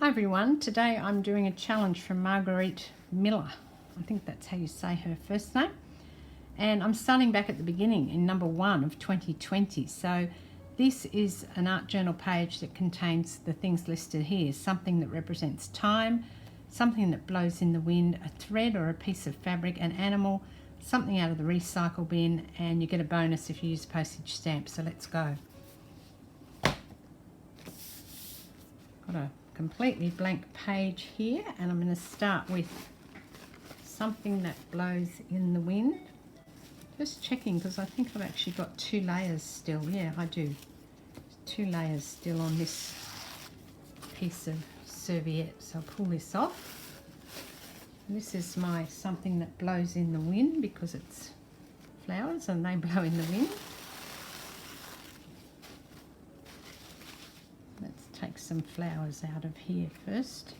Hi everyone, today I'm doing a challenge from Margarete Miller. I think that's how you say her first name. And I'm starting back at the beginning in number 1 of 2020. So this is an art journal page that contains the things listed here. Something that represents time, something that blows in the wind, a thread or a piece of fabric, an animal, something out of the recycle bin, and you get a bonus if you use postage stamps. So let's go. Got a completely blank page here, and I'm going to start with something that blows in the wind. Just checking because I think I've actually got 2 layers still. Yeah, I do. 2 layers still on this piece of serviette. So I'll pull this off. And this is my something that blows in the wind because it's flowers and they blow in the wind. Let's take some flowers out of here first.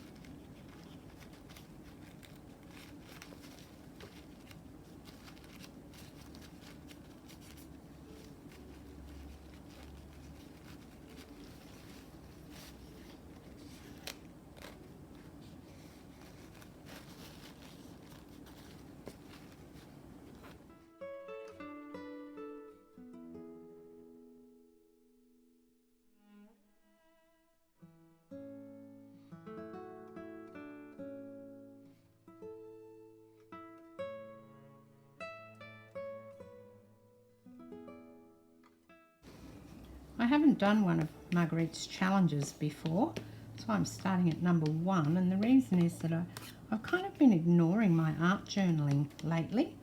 I haven't done one of Margarete's challenges before, so I'm starting at number 1, and the reason is that I've kind of been ignoring my art journaling lately,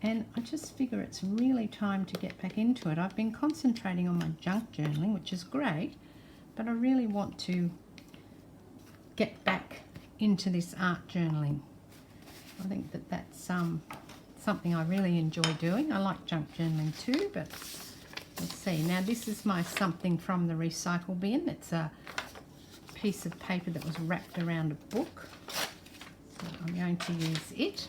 and I just figure it's really time to get back into it. I've been concentrating on my junk journaling, which is great, but I really want to get back into this art journaling. I think that that's something I really enjoy doing. I like junk journaling too, but let's see. Now this is my something from the recycle bin. It's a piece of paper that was wrapped around a book. So I'm going to use it.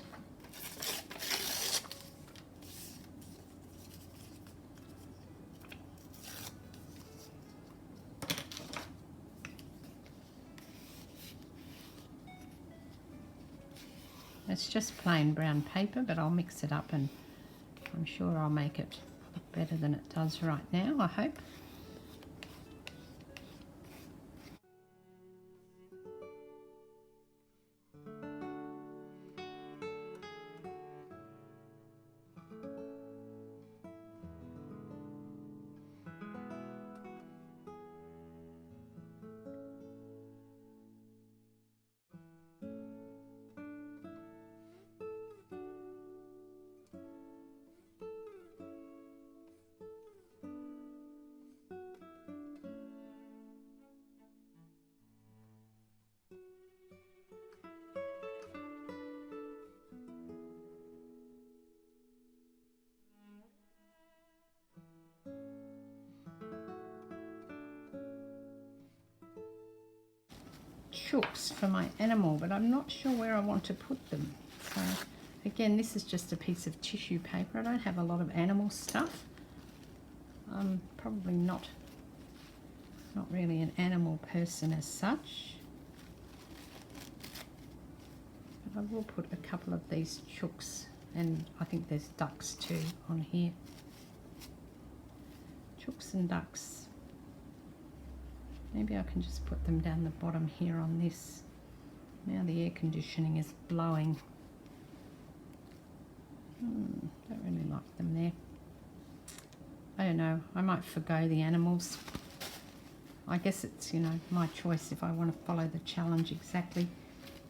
It's just plain brown paper, but I'll mix it up and I'm sure I'll make it look better than it does right now, I hope. Chooks for my animal, but I'm not sure where I want to put them. So again, this is just a piece of tissue paper. I don't have a lot of animal stuff. I'm probably not really an animal person as such, but I will put a couple of these chooks, and I think there's ducks too on here. Chooks and ducks. Maybe I can just put them down the bottom here on this. Now the air conditioning is blowing. Don't really like them there. I don't know, I might forgo the animals. I guess it's, my choice if I want to follow the challenge exactly.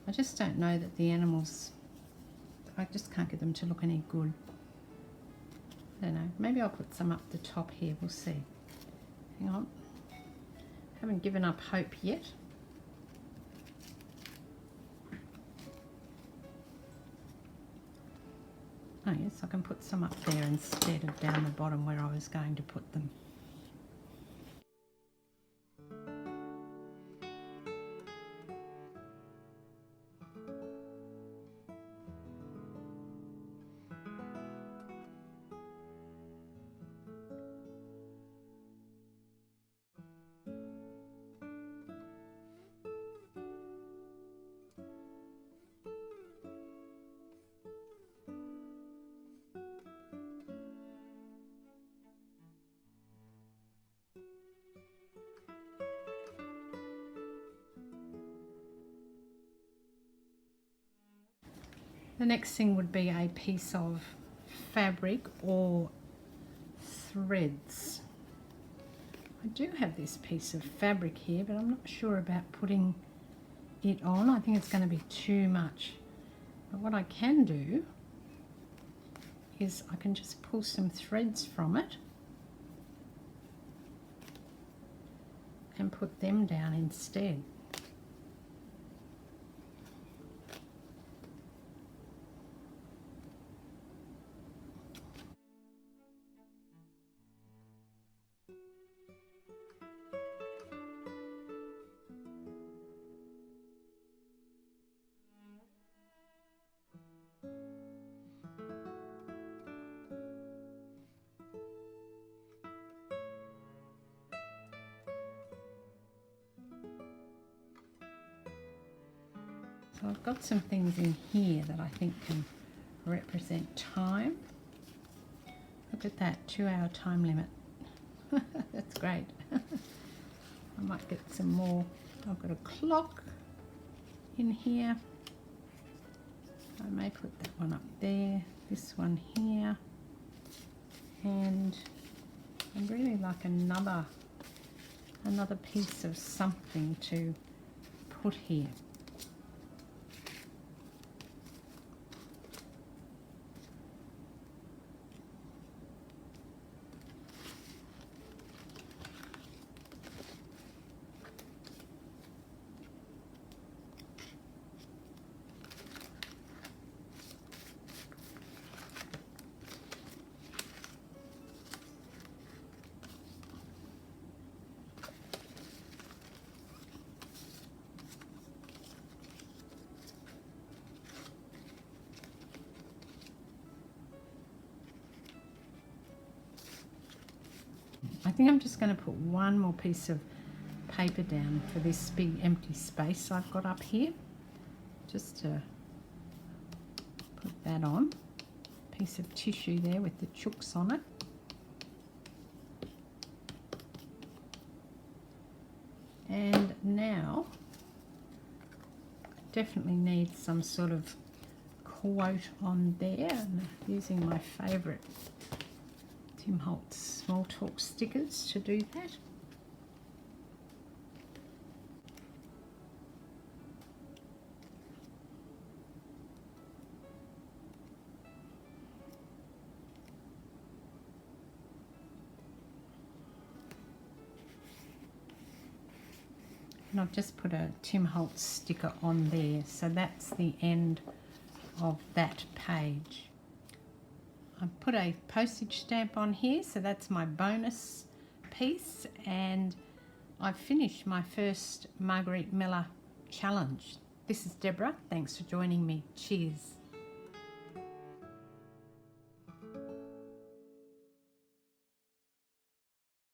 I just don't know that the animals, I just can't get them to look any good. I don't know, maybe I'll put some up the top here, we'll see. Hang on. Haven't given up hope yet. Oh yes, I can put some up there instead of down the bottom where I was going to put them. The next thing would be a piece of fabric or threads. I do have this piece of fabric here, but I'm not sure about putting it on. I think it's going to be too much. But what I can do is I can just pull some threads from it and put them down instead. So I've got some things in here that I think can represent time. Look at that, 2-hour time limit. That's great. I might get some more. I've got a clock in here. I may put that one up there, this one here, and I'd really like another piece of something to put here. I think I'm just going to put one more piece of paper down for this big empty space I've got up here, just to put that on. Piece of tissue there with the chooks on it. And now I definitely need some sort of quote on there. I'm using my favourite Tim Holtz Small Talk stickers to do that. And I've just put a Tim Holtz sticker on there, so that's the end of that page. I've put a postage stamp on here, so that's my bonus piece, and I've finished my first Margarete Miller challenge. This is Deborah. Thanks for joining me. Cheers.